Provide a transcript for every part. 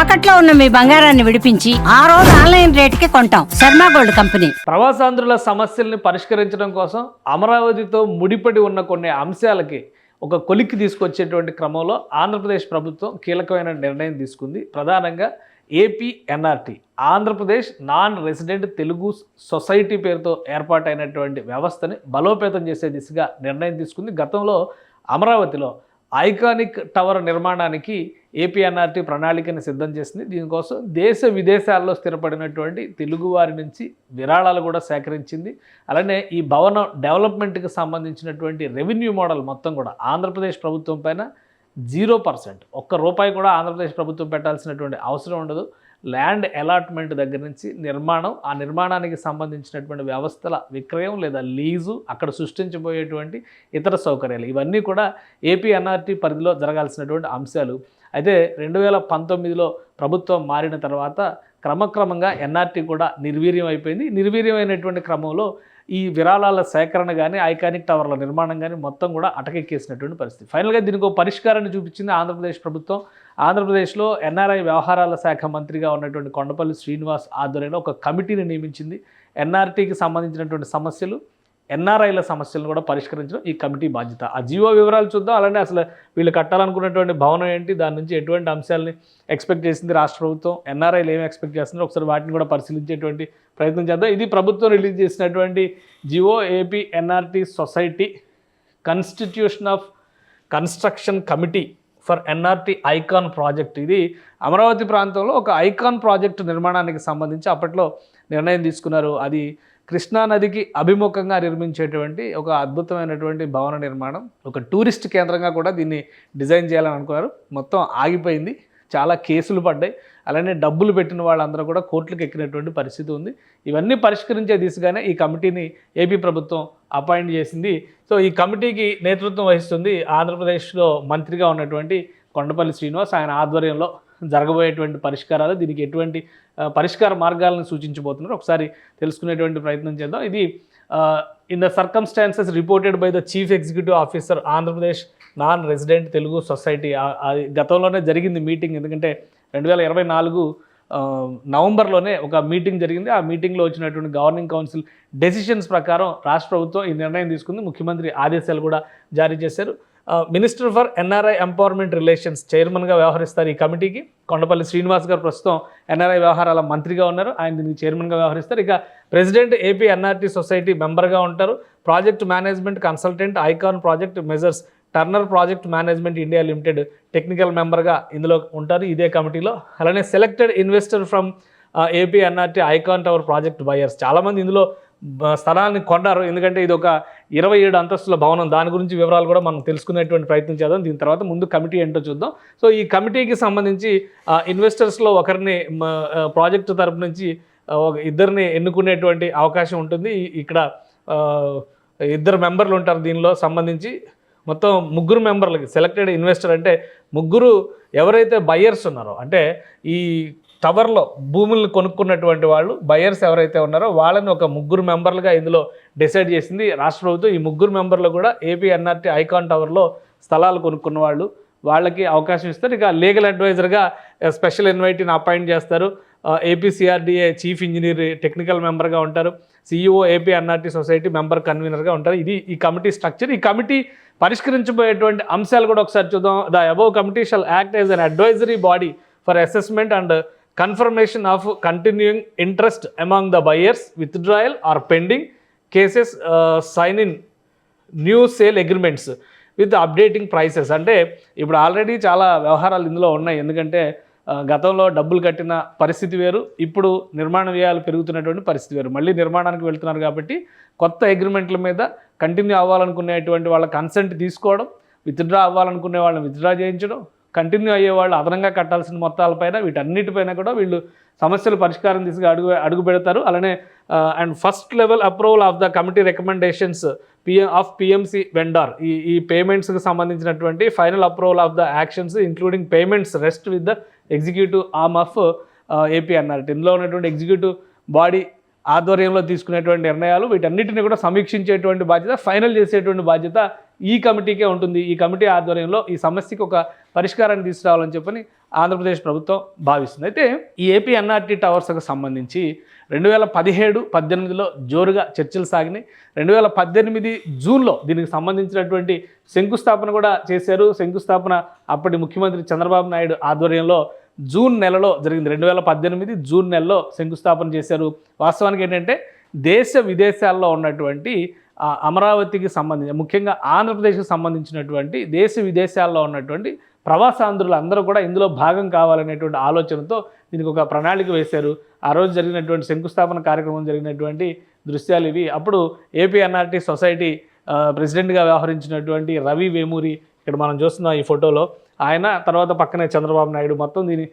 తాకట్లో ఉన్న మీ బంగారాన్ని విడిపించి ఆ రోజు ఆన్లైన్ రేటుకి కొంటాం. Sharma gold company. ప్రవాసాంధ్రుల సమస్యల్ని పరిష్కరించడం కోసం అమరావతితో ముడిపడి ఉన్న కొన్ని అంశాలకి ఒక కొలిక్కి తీసుకొచ్చేటువంటి క్రమంలో ఆంధ్రప్రదేశ్ ప్రభుత్వం కీలకమైన నిర్ణయం తీసుకుంది. ప్రధానంగా AP NRT, Andhra Pradesh non resident Telugu society పేరుతో ఏర్పాటైనటువంటి వ్యవస్థని బలోపేతం చేసే దిశగా నిర్ణయం తీసుకుంది. గతంలో అమరావతిలో ఐకానిక్ టవర్ నిర్మాణానికి ఏపీ ఎన్ఆర్టీ ప్రణాళికని సిద్ధం చేసింది. దీనికోసం దేశ విదేశాల్లో స్థిరపడినటువంటి తెలుగువారి నుంచి విరాళాలు కూడా సేకరించింది. అలానే ఈ భవనం డెవలప్మెంట్కి సంబంధించినటువంటి రెవెన్యూ మోడల్ మొత్తం కూడా ఆంధ్రప్రదేశ్ ప్రభుత్వం పైన 0%, ఒక్క రూపాయి కూడా ఆంధ్రప్రదేశ్ ప్రభుత్వం పెట్టాల్సినటువంటి అవసరం ఉండదు. ల్యాండ్ అలాట్మెంట్ దగ్గర నుంచి నిర్మాణం, ఆ నిర్మాణానికి సంబంధించినటువంటి వ్యవస్థల విక్రయం లేదా లీజు, అక్కడ సృష్టించబోయేటువంటి ఇతర సౌకర్యాలు, ఇవన్నీ కూడా ఏపీ ఎన్ఆర్టీ పరిధిలో జరగాల్సినటువంటి అంశాలు. అయితే 2019లో ప్రభుత్వం మారిన తర్వాత క్రమక్రమంగా ఎన్ఆర్టీ కూడా నిర్వీర్యం అయిపోయింది. నిర్వీర్యమైనటువంటి క్రమంలో ఈ విరాళాల సేకరణ కానీ ఐకానిక్ టవర్ల నిర్మాణం కానీ మొత్తం కూడా అటకెక్కేసినటువంటి పరిస్థితి. ఫైనల్గా దీనికి ఒక పరిష్కారాన్ని చూపించింది ఆంధ్రప్రదేశ్ ప్రభుత్వం. ఆంధ్రప్రదేశ్లో ఎన్ఆర్ఐ వ్యవహారాల శాఖ మంత్రిగా ఉన్నటువంటి కొండపల్లి శ్రీనివాస్ ఆధ్వర్యంలో ఒక కమిటీని నియమించింది. ఎన్ఆర్టీకి సంబంధించినటువంటి సమస్యలు, ఎన్ఆర్ఐల సమస్యలను కూడా పరిష్కరించడం ఈ కమిటీ బాధ్యత. ఆ జీవో వివరాలు చూద్దాం. అలానే అసలు వీళ్ళు కట్టాలనుకున్నటువంటి భవనం ఏంటి, దాని నుంచి ఎటువంటి అంశాలని ఎక్స్పెక్ట్ చేసింది రాష్ట్ర ప్రభుత్వం, ఎన్ఆర్ఐలు ఏమి ఎక్స్పెక్ట్ చేస్తున్నారో ఒకసారి వాటిని కూడా పరిశీలించేటువంటి ప్రయత్నం చేద్దాం. ఇది ప్రభుత్వం రిలీజ్ చేసినటువంటి GO. AP NRT society constitution of construction committee for NRT icon project. ఇది అమరావతి ప్రాంతంలో ఒక ఐకాన్ ప్రాజెక్టు నిర్మాణానికి సంబంధించి అప్పట్లో నిర్ణయం తీసుకున్నారు. అది కృష్ణానదికి అభిముఖంగా నిర్మించేటువంటి ఒక అద్భుతమైనటువంటి భవన నిర్మాణం. ఒక టూరిస్ట్ కేంద్రంగా కూడా దీన్ని డిజైన్ చేయాలని అనుకున్నారు. మొత్తం ఆగిపోయింది. చాలా కేసులు పడ్డాయి. అలానే డబ్బులు పెట్టిన వాళ్ళందరూ కూడా కోర్టులకు ఎక్కినటువంటి పరిస్థితి ఉంది. ఇవన్నీ పరిష్కరించే దిశగానే ఈ కమిటీని ఏపీ ప్రభుత్వం అపాయింట్ చేసింది. సో ఈ కమిటీకి నేతృత్వం వహిస్తుంది ఆంధ్రప్రదేశ్లో మంత్రిగా ఉన్నటువంటి కొండపల్లి శ్రీనివాస్. ఆయన ఆధ్వర్యంలో జరగబోయేటువంటి పరిష్కారాలు, దీనికి ఎటువంటి పరిష్కార మార్గాలను సూచించబోతున్నారు ఒకసారి తెలుసుకునేటువంటి ప్రయత్నం చేద్దాం. ఇది in the circumstances reported by the chief executive officer Andhra Pradesh non resident Telugu society. గతంలోనే జరిగింది మీటింగ్, ఎందుకంటే 2024 నవంబర్లోనే ఒక మీటింగ్ జరిగింది. ఆ మీటింగ్లో వచ్చినటువంటి గవర్నింగ్ కౌన్సిల్ డెసిషన్స్ ప్రకారం రాష్ట్ర ప్రభుత్వం ఈ నిర్ణయం తీసుకుంది. ముఖ్యమంత్రి ఆదేశాలు కూడా జారీ చేశారు. Minister for NRI empowerment relations చైర్మన్గా వ్యవహరిస్తారు ఈ కమిటీకి. కొండపల్లి శ్రీనివాస్ గారు ప్రస్తుతం ఎన్ఆర్ఐ వ్యవహారాల మంత్రిగా ఉన్నారు. ఆయన దీనికి చైర్మన్గా వ్యవహరిస్తారు. ఇక ప్రెసిడెంట్ ఏపీ ఎన్ఆర్టీ సొసైటీ మెంబర్గా ఉంటారు. Project management consultant icon project measures Turner project management India limited technical మెంబర్గా ఇందులో ఉంటారు ఇదే కమిటీలో. అలానే selected investor from AP NRT icon tower project buyers. చాలామంది ఇందులో స్థలాన్ని కొన్నారు, ఎందుకంటే ఇది ఒక 27 అంతస్తుల భవనం. దాని గురించి వివరాలు కూడా మనం తెలుసుకునేటువంటి ప్రయత్నం చేద్దాం. దీని తర్వాత ముందు కమిటీ ఏంటో చూద్దాం. సో ఈ కమిటీకి సంబంధించి ఇన్వెస్టర్స్లో ఒకరిని ప్రాజెక్టు తరపు నుంచి ఇద్దరిని ఎన్నుకునేటువంటి అవకాశం ఉంటుంది. ఇక్కడ 2 మెంబర్లు ఉంటారు. దీనిలో సంబంధించి మొత్తం 3 మెంబర్లకి సెలెక్టెడ్ ఇన్వెస్టర్ అంటే 3 ఎవరైతే బయర్స్ ఉన్నారో, అంటే ఈ టవర్లో భూములను కొనుక్కున్నటువంటి వాళ్ళు బయర్స్ ఎవరైతే ఉన్నారో వాళ్ళని ఒక 3 మెంబర్లుగా ఇందులో డిసైడ్ చేసింది రాష్ట్ర ప్రభుత్వం. ఈ 3 మెంబర్లు కూడా ఏపీ ఎన్ఆర్టీ ఐకాన్ టవర్లో స్థలాలు కొనుక్కున్న వాళ్ళు, వాళ్ళకి అవకాశం ఇస్తారు. ఇక లీగల్ అడ్వైజర్గా స్పెషల్ ఇన్వైటీని అపాయింట్ చేస్తారు. ఏపీసీఆర్డీఏ చీఫ్ ఇంజనీర్ టెక్నికల్ మెంబర్గా ఉంటారు. CEO AP NRT society member కన్వీనర్గా ఉంటారు. ఇది ఈ కమిటీ స్ట్రక్చర్. ఈ కమిటీ పరిష్కరించబోయేటువంటి అంశాలు కూడా ఒకసారి చూద్దాం. The above committee shall act as an advisory body for assessment and confirmation of continuing interest among the buyers, withdrawal or pending cases, sign in new sale agreements with updating prices. అంటే ఇప్పుడు already చాలా వ్యవహారాలు ఇందులో ఉన్నాయి. ఎందుకంటే గతంలో డబ్బులు కట్టిన పరిస్థితి వేరు, ఇప్పుడు నిర్మాణ వ్యయాలు పెరుగుతున్నటువంటి పరిస్థితి వేరు. మళ్ళీ నిర్మాణానికి వెళ్తున్నారు కాబట్టి కొత్త అగ్రిమెంట్ల మీద కంటిన్యూ అవ్వాలనుకునేటువంటి వాళ్ళ కన్సెంట్ తీసుకోవడం, విత్డ్రా అవ్వాలనుకునే వాళ్ళని విత్డ్రా చేయించడం, కంటిన్యూ అయ్యే వాళ్ళు అదనంగా కట్టాల్సిన మొత్తాలపైన వీటన్నిటిపైన కూడా వీళ్ళు సమస్యలు పరిష్కారం తీసుకు అడుగు పెడతారు. అలానే and first level approval of the committee recommendations PMC vendor, ఈ పేమెంట్స్కి సంబంధించినటువంటి final approval of the actions including payments rest with the executive arm of AP అన్నారు. ఇందులో ఉన్నటువంటి ఎగ్జిక్యూటివ్ బాడీ ఆధ్వర్యంలో తీసుకునేటువంటి నిర్ణయాలు వీటన్నిటిని కూడా సమీక్షించేటువంటి బాధ్యత, ఫైనల్ చేసేటువంటి బాధ్యత ఈ కమిటీకే ఉంటుంది. ఈ కమిటీ ఆధ్వర్యంలో ఈ సమస్యకి ఒక పరిష్కారాన్ని తీసుకురావాలని చెప్పని ఆంధ్రప్రదేశ్ ప్రభుత్వం భావిస్తుంది. అయితే ఈ ఏపీ ఎన్ఆర్టీ టవర్స్కి సంబంధించి 2017-18లో జోరుగా చర్చలు సాగినాయి. 2018 జూన్లో దీనికి సంబంధించినటువంటి శంకుస్థాపన కూడా చేశారు. శంకుస్థాపన అప్పటి ముఖ్యమంత్రి చంద్రబాబు నాయుడు ఆధ్వర్యంలో జూన్ నెలలో జరిగింది. 2018 జూన్ నెలలో శంకుస్థాపన చేశారు. వాస్తవానికి ఏంటంటే దేశ విదేశాల్లో ఉన్నటువంటి అమరావతికి సంబంధించి, ముఖ్యంగా ఆంధ్రప్రదేశ్కి సంబంధించినటువంటి దేశ విదేశాల్లో ఉన్నటువంటి ప్రవాసాంధ్రులు అందరూ కూడా ఇందులో భాగం కావాలనేటువంటి ఆలోచనతో దీనికి ఒక ప్రణాళిక వేశారు. ఆ రోజు జరిగినటువంటి శంకుస్థాపన కార్యక్రమం జరిగినటువంటి దృశ్యాలు ఇవి. అప్పుడు ఏపీ ఎన్ఆర్టీ సొసైటీ ప్రెసిడెంట్గా వ్యవహరించినటువంటి రవి వేమూరి ఇక్కడ మనం చూస్తున్నాం ఈ ఫోటోలో, ఆయన, తర్వాత పక్కనే చంద్రబాబు నాయుడు మొత్తం దీని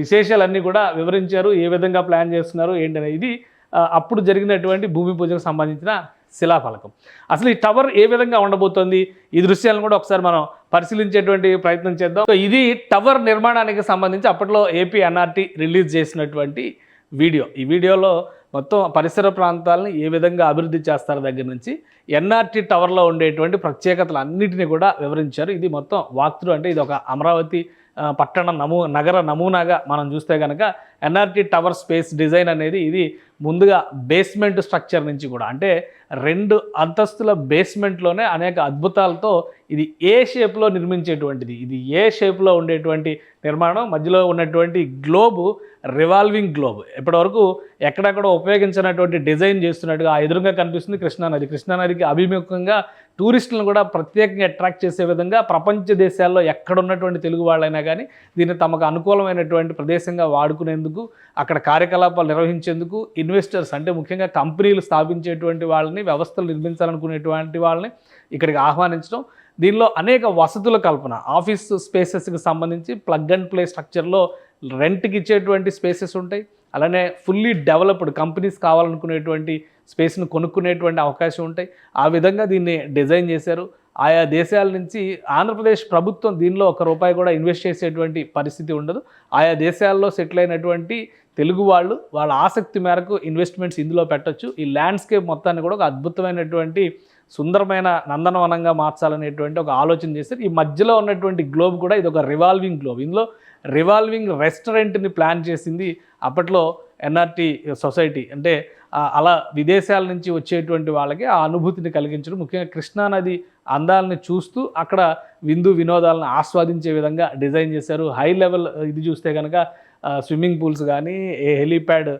విశేషాలన్నీ కూడా వివరించారు. ఏ విధంగా ప్లాన్ చేస్తున్నారు ఏంటనే ఇది అప్పుడు జరిగినటువంటి భూమి పూజకు సంబంధించిన శిలాఫలకం. అసలు ఈ టవర్ ఏ విధంగా ఉండబోతోంది, ఈ దృశ్యాలను కూడా ఒకసారి మనం పరిశీలించేటువంటి ప్రయత్నం చేద్దాం. ఇది టవర్ నిర్మాణానికి సంబంధించి అప్పట్లో ఏపీ ఎన్ఆర్టీ రిలీజ్ చేసినటువంటి వీడియో. ఈ వీడియోలో మొత్తం పరిసర ప్రాంతాలను ఏ విధంగా అభివృద్ధి చేస్తారో దగ్గర నుంచి ఎన్ఆర్టీ టవర్లో ఉండేటువంటి ప్రత్యేకతలు అన్నిటినీ కూడా వివరించారు. ఇది మొత్తం వాక్త్రూ, అంటే ఇది ఒక అమరావతి పట్టణ నగర నమూనాగా మనం చూస్తే కనుక ఎన్ఆర్టీ టవర్ స్పేస్ డిజైన్ అనేది ఇది ముందుగా బేస్మెంట్ స్ట్రక్చర్ నుంచి కూడా, అంటే 2 అంతస్తుల బేస్మెంట్లోనే అనేక అద్భుతాలతో ఇది ఏ షేప్లో నిర్మించేటువంటిది, ఇది ఏ షేప్లో ఉండేటువంటి నిర్మాణం, మధ్యలో ఉన్నటువంటి గ్లోబు రివాల్వింగ్ గ్లోబ్, ఇప్పటివరకు ఎక్కడెక్కడ ఉపయోగించినటువంటి డిజైన్ చేస్తున్నట్టుగా ఎదురుగా కనిపిస్తుంది కృష్ణానది. కృష్ణానదికి అభిముఖంగా టూరిస్టులను కూడా ప్రత్యేకంగా అట్రాక్ట్ చేసే విధంగా ప్రపంచ దేశాల్లో ఎక్కడున్నటువంటి తెలుగు వాళ్ళైనా కానీ దీన్ని తమకు అనుకూలమైనటువంటి ప్రదేశంగా వాడుకునేందుకు, అక్కడ కార్యకలాపాలు నిర్వహించేందుకు ఇన్వెస్టర్స్, అంటే ముఖ్యంగా కంపెనీలు స్థాపించేటువంటి వాళ్ళని, వ్యవస్థలు నిర్మించాలనుకునేటువంటి వాళ్ళని ఇక్కడికి ఆహ్వానించడం, దీనిలో అనేక వసతుల కల్పన, ఆఫీస్ స్పేసెస్కి సంబంధించి ప్లగ్ అండ్ ప్లే స్ట్రక్చర్లో రెంట్కి ఇచ్చేటువంటి స్పేసెస్ ఉంటాయి. అలానే ఫుల్లీ డెవలప్డ్ కంపెనీస్ కావాలనుకునేటువంటి స్పేస్ను కొనుక్కునేటువంటి అవకాశం ఉంటాయి. ఆ విధంగా దీన్ని డిజైన్ చేశారు. ఆయా దేశాల నుంచి ఆంధ్రప్రదేశ్ ప్రభుత్వం దీనిలో ₹1 కూడా ఇన్వెస్ట్ చేసేటువంటి పరిస్థితి ఉండదు. ఆయా దేశాల్లో సెటిల్ అయినటువంటి తెలుగు వాళ్ళ ఆసక్తి మేరకు ఇన్వెస్ట్మెంట్స్ ఇందులో పెట్టచ్చు. ఈ ల్యాండ్స్కేప్ మొత్తాన్ని కూడా ఒక అద్భుతమైనటువంటి సుందరమైన నందనవనంగా మార్చాలనేటువంటి ఒక ఆలోచన చేశారు. ఈ మధ్యలో ఉన్నటువంటి గ్లోబ్ కూడా ఇది ఒక రివాల్వింగ్ గ్లోబ్. ఇందులో రివాల్వింగ్ రెస్టారెంట్ని ప్లాన్ చేసింది అప్పట్లో ఎన్ఆర్టీ సొసైటీ. అంటే అలా విదేశాల నుంచి వచ్చేటువంటి వాళ్ళకి ఆ అనుభూతిని కలిగించడం, ముఖ్యంగా కృష్ణానది అందాలని చూస్తూ అక్కడ విందు వినోదాలను ఆస్వాదించే విధంగా డిజైన్ చేశారు. హై లెవెల్ ఇది చూస్తే కనుక స్విమ్మింగ్ పూల్స్ కానీ, హెలీప్యాడ్,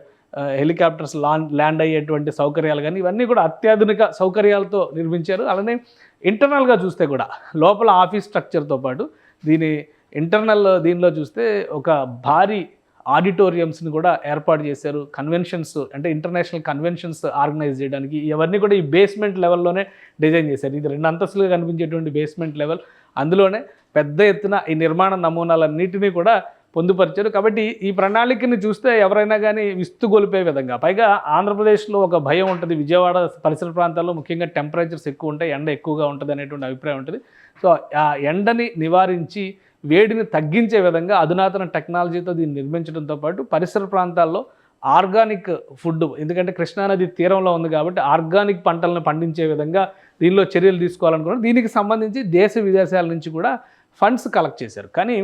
హెలికాప్టర్స్ ల్యాండ్ అయ్యేటువంటి సౌకర్యాలు కానీ, ఇవన్నీ కూడా అత్యాధునిక సౌకర్యాలతో నిర్మించారు. అలానే ఇంటర్నల్గా చూస్తే కూడా లోపల ఆఫీస్ స్ట్రక్చర్తో పాటు దీని ఇంటర్నల్ దీనిలో చూస్తే ఒక భారీ ఆడిటోరియంస్ని కూడా ఏర్పాటు చేశారు. కన్వెన్షన్స్, అంటే ఇంటర్నేషనల్ కన్వెన్షన్స్ ఆర్గనైజ్ చేయడానికి ఇవన్నీ కూడా ఈ బేస్మెంట్ లెవెల్లోనే డిజైన్ చేశారు. ఇది 2 అంతస్తులుగా కనిపించేటువంటి బేస్మెంట్ లెవెల్, అందులోనే పెద్ద ఎత్తున ఈ నిర్మాణ నమూనాలన్నిటినీ కూడా పొందుపరిచారు. కాబట్టి ఈ ప్రణాళికని చూస్తే ఎవరైనా కానీ విస్తుగొలిపే విధంగా, పైగా ఆంధ్రప్రదేశ్లో ఒక భయం ఉంటుంది, విజయవాడ పరిసర ప్రాంతాల్లో ముఖ్యంగా టెంపరేచర్స్ ఎక్కువ ఉంటాయి, ఎండ ఎక్కువగా ఉంటుంది అనేటువంటి అభిప్రాయం ఉంటుంది. సో ఆ ఎండని నివారించి వేడిని తగ్గించే విధంగా అధునాతన టెక్నాలజీతో దీన్ని నిర్మించడంతో పాటు పరిసర ప్రాంతాల్లో ఆర్గానిక్ ఫుడ్, ఎందుకంటే కృష్ణానది తీరంలో ఉంది కాబట్టి ఆర్గానిక్ పంటలను పండించే విధంగా దీనిలో చర్యలు తీసుకోవాలనుకున్నారు. దీనికి సంబంధించి దేశ విదేశాల నుంచి కూడా ఫండ్స్ కలెక్ట్ చేశారు. కానీ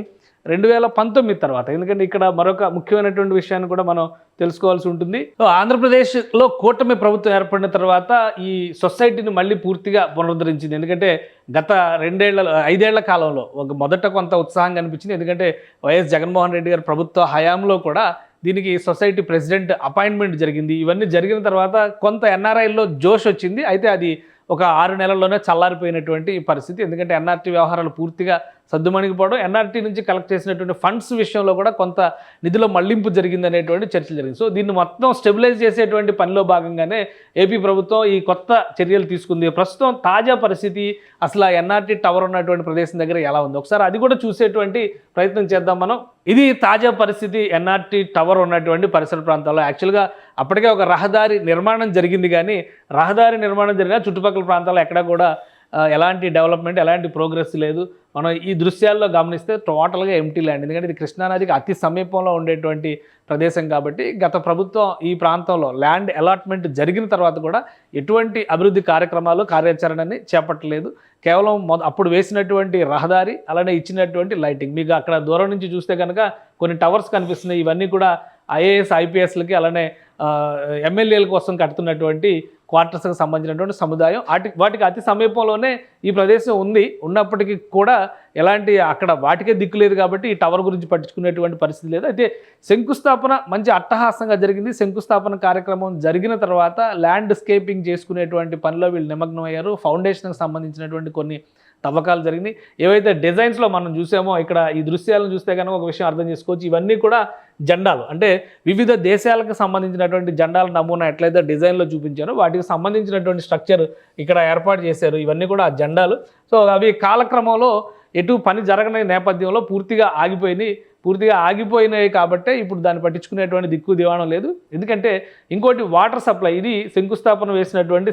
2019 తర్వాత, ఎందుకంటే ఇక్కడ మరొక ముఖ్యమైనటువంటి విషయాన్ని కూడా మనం తెలుసుకోవాల్సి ఉంటుంది. ఆంధ్రప్రదేశ్లో కూటమి ప్రభుత్వం ఏర్పడిన తర్వాత ఈ సొసైటీని మళ్ళీ పూర్తిగా పునరుద్ధరించింది. ఎందుకంటే గత 5 ఏళ్ల కాలంలో మొదట కొంత ఉత్సాహం కనిపించింది. ఎందుకంటే వైఎస్ జగన్మోహన్ రెడ్డి గారి ప్రభుత్వ హయాంలో కూడా దీనికి సొసైటీ ప్రెసిడెంట్ అపాయింట్మెంట్ జరిగింది. ఇవన్నీ జరిగిన తర్వాత కొంత ఎన్ఆర్ఐల్లో జోష్ వచ్చింది. అయితే అది ఒక 6 నెలల్లోనే చల్లారిపోయినటువంటి పరిస్థితి. ఎందుకంటే ఎన్ఆర్టీ వ్యవహారాలు పూర్తిగా సద్దుమణిగిపోవడం, ఎన్ఆర్టీ నుంచి కలెక్ట్ చేసినటువంటి ఫండ్స్ విషయంలో కూడా కొంత నిధుల మళ్లింపు జరిగింది అనేటువంటి చర్చలు జరిగింది. సో దీన్ని మొత్తం స్టెబిలైజ్ చేసేటువంటి పనిలో భాగంగానే ఏపీ ప్రభుత్వం ఈ కొత్త చర్యలు తీసుకుంది. ప్రస్తుతం తాజా పరిస్థితి అసలు ఆ ఎన్ఆర్టీ టవర్ ఉన్నటువంటి ప్రదేశం దగ్గర ఎలా ఉంది, ఒకసారి అది కూడా చూసేటువంటి ప్రయత్నం చేద్దాం మనం. ఇది తాజా పరిస్థితి ఎన్ఆర్టీ టవర్ ఉన్నటువంటి పరిసర ప్రాంతాల్లో. యాక్చువల్గా అప్పటికే ఒక రహదారి నిర్మాణం జరిగింది, కానీ రహదారి నిర్మాణం జరిగిన చుట్టుపక్కల ప్రాంతాల్లో ఎక్కడా కూడా ఎలాంటి డెవలప్మెంట్, ఎలాంటి ప్రోగ్రెస్ లేదు. మనం ఈ దృశ్యాల్లో గమనిస్తే టోటల్గా ఎంటీ ల్యాండ్. ఎందుకంటే ఇది కృష్ణానదికి అతి సమీపంలో ఉండేటువంటి ప్రదేశం కాబట్టి గత ప్రభుత్వం ఈ ప్రాంతంలో ల్యాండ్ అలాట్మెంట్ జరిగిన తర్వాత కూడా ఎటువంటి అభివృద్ధి కార్యక్రమాలు, కార్యాచరణని చేపట్టలేదు. కేవలం అప్పుడు వేసినటువంటి రహదారి, అలానే ఇచ్చినటువంటి లైటింగ్. మీకు అక్కడ దూరం నుంచి చూస్తే కనుక కొన్ని టవర్స్ కనిపిస్తున్నాయి. ఇవన్నీ కూడా ఐఏఎస్, ఐపీఎస్లకి అలానే ఎమ్మెల్యేల కోసం కడుతున్నటువంటి క్వార్టర్స్కి సంబంధించినటువంటి సముదాయం. వాటికి అతి సమీపంలోనే ఈ ప్రదేశం ఉన్నప్పటికీ కూడా ఎలాంటి అక్కడ వాటికే దిక్కు లేదు కాబట్టి ఈ టవర్ గురించి పట్టించుకునేటువంటి పరిస్థితి లేదు. అయితే శంకుస్థాపన మంచి అట్టహాసంగా జరిగింది. శంకుస్థాపన కార్యక్రమం జరిగిన తర్వాత ల్యాండ్స్కేపింగ్ చేసుకునేటువంటి పనిలో వీళ్ళు నిమగ్నం అయ్యారు. ఫౌండేషన్కి సంబంధించినటువంటి కొన్ని తవ్వకాలు జరిగినాయి. ఏవైతే డిజైన్స్లో మనం చూసామో ఇక్కడ ఈ దృశ్యాలను చూస్తే కనుక ఒక విషయం అర్థం చేసుకోవచ్చు. ఇవన్నీ కూడా జెండాలు, అంటే వివిధ దేశాలకు సంబంధించినటువంటి జెండాల నమూనా ఎట్లయితే డిజైన్లో చూపించారో వాటికి సంబంధించినటువంటి స్ట్రక్చర్ ఇక్కడ ఏర్పాటు చేశారు. ఇవన్నీ కూడా ఆ జెండాలు. సో అవి కాలక్రమంలో ఎటు పని జరగని నేపథ్యంలో పూర్తిగా ఆగిపోయినాయి కాబట్టే ఇప్పుడు దాన్ని పట్టించుకునేటువంటి దిక్కు దివాణం లేదు. ఎందుకంటే ఇంకోటి వాటర్ సప్లై, ఇది శంకుస్థాపన వేసినటువంటి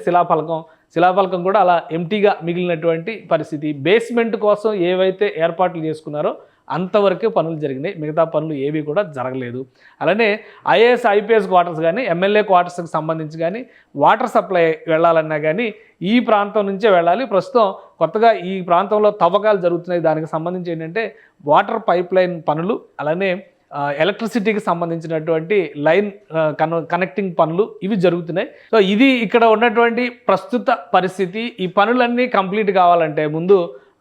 శిలాఫలకం కూడా అలా ఎంటీగా మిగిలినటువంటి పరిస్థితి. బేస్మెంట్ కోసం ఏవైతే ఏర్పాట్లు చేసుకున్నారో అంతవరకే పనులు జరిగినాయి. మిగతా పనులు ఏవి కూడా జరగలేదు. అలానే ఐఏఎస్, ఐపీఎస్ క్వార్టర్స్ కానీ, ఎమ్మెల్యే క్వార్టర్స్కి సంబంధించి కానీ వాటర్ సప్లై వెళ్ళాలన్నా కానీ ఈ ప్రాంతం నుంచే వెళ్ళాలి. ప్రస్తుతం కొత్తగా ఈ ప్రాంతంలో తవ్వకాలు జరుగుతున్నాయి. దానికి సంబంధించి ఏంటంటే వాటర్ పైప్ లైన్ పనులు, అలానే ఎలక్ట్రిసిటీకి సంబంధించినటువంటి లైన్ కనెక్టింగ్ పనులు ఇవి జరుగుతున్నాయి. సో ఇది ఇక్కడ ఉన్నటువంటి ప్రస్తుత పరిస్థితి. ఈ పనులన్నీ కంప్లీట్ కావాలంటే ముందు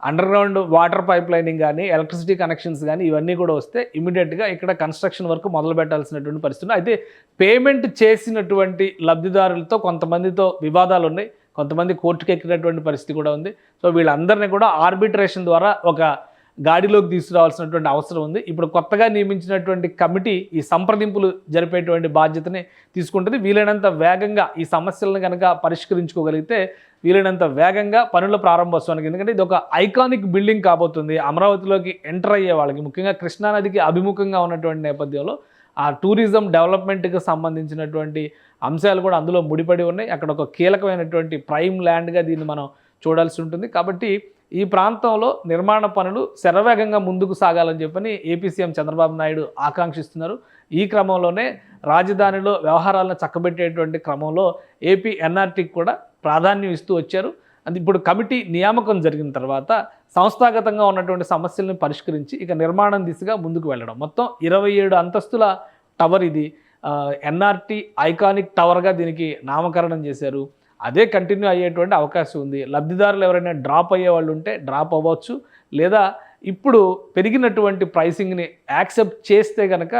under ground water pipe lining కానీ, ఎలక్ట్రిసిటీ కనెక్షన్స్ కానీ ఇవన్నీ కూడా వస్తే ఇమీడియట్గా ఇక్కడ కన్స్ట్రక్షన్ వర్క్ మొదలు పెట్టాల్సినటువంటి పరిస్థితి. అయితే పేమెంట్ చేసినటువంటి లబ్ధిదారులతో కొంతమందితో వివాదాలు ఉన్నాయి. కొంతమంది కోర్టుకు ఎక్కినటువంటి పరిస్థితి కూడా ఉంది. సో వీళ్ళందరినీ కూడా ఆర్బిట్రేషన్ ద్వారా ఒక గాడిలోకి తీసుకురావాల్సినటువంటి అవసరం ఉంది. ఇప్పుడు కొత్తగా నియమించినటువంటి కమిటీ ఈ సంప్రదింపులు జరిపేటువంటి బాధ్యతని తీసుకుంటుంది. వీలైనంత వేగంగా ఈ సమస్యలను కనుక పరిష్కరించుకోగలిగితే వీలైనంత వేగంగా పనుల ప్రారంభోత్సవానికి, ఎందుకంటే ఇది ఒక ఐకానిక్ బిల్డింగ్ కాబోతుంది. అమరావతిలోకి ఎంటర్ అయ్యే వాళ్ళకి, ముఖ్యంగా కృష్ణానదికి అభిముఖంగా ఉన్నటువంటి నేపథ్యంలో ఆ టూరిజం డెవలప్మెంట్కి సంబంధించినటువంటి అంశాలు కూడా అందులో ముడిపడి ఉన్నాయి. అక్కడ ఒక కీలకమైనటువంటి ప్రైమ్ ల్యాండ్గా దీన్ని మనం చూడాల్సి ఉంటుంది. కాబట్టి ఈ ప్రాంతంలో నిర్మాణ పనులు శరవేగంగా ముందుకు సాగాలని చెప్పని ఏపీ సీఎం చంద్రబాబు నాయుడు ఆకాంక్షిస్తున్నారు. ఈ క్రమంలోనే రాజధానిలో వ్యవహారాలను చక్కబెట్టేటువంటి క్రమంలో ఏపీ ఎన్ఆర్టీకి కూడా ప్రాధాన్యం ఇస్తూ వచ్చారు. అది ఇప్పుడు కమిటీ నియామకం జరిగిన తర్వాత సంస్థాగతంగా ఉన్నటువంటి సమస్యలను పరిష్కరించి ఇక నిర్మాణం దిశగా ముందుకు వెళ్ళడం. మొత్తం 27 అంతస్తుల టవర్ ఇది. ఎన్ఆర్టీ ఐకానిక్ టవర్గా దీనికి నామకరణం చేశారు. అదే కంటిన్యూ అయ్యేటువంటి అవకాశం ఉంది. లబ్ధిదారులు ఎవరైనా డ్రాప్ అయ్యే వాళ్ళు ఉంటే డ్రాప్ అవ్వచ్చు, లేదా ఇప్పుడు పెరిగినటువంటి ప్రైసింగ్ని యాక్సెప్ట్ చేస్తే కనుక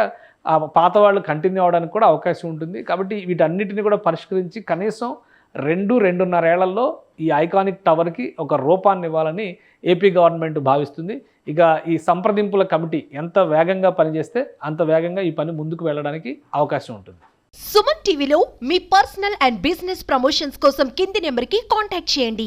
ఆ పాత వాళ్ళు కంటిన్యూ అవ్వడానికి కూడా అవకాశం ఉంటుంది. కాబట్టి వీటన్నిటిని కూడా పరిష్కరించి కనీసం 2-2.5 ఏళ్లలో ఈ ఐకానిక్ టవర్కి ఒక రూపాన్ని ఇవ్వాలని ఏపీ గవర్నమెంట్ భావిస్తుంది. ఇక ఈ సంప్రదింపుల కమిటీ ఎంత వేగంగా పనిచేస్తే అంత వేగంగా ఈ పని ముందుకు వెళ్ళడానికి అవకాశం ఉంటుంది. సుమన్ టీవీలో మీ పర్సనల్ అండ్ బిజినెస్ ప్రమోషన్స్ కోసం కింది నెంబర్కి కాంటాక్ట్ చేయండి.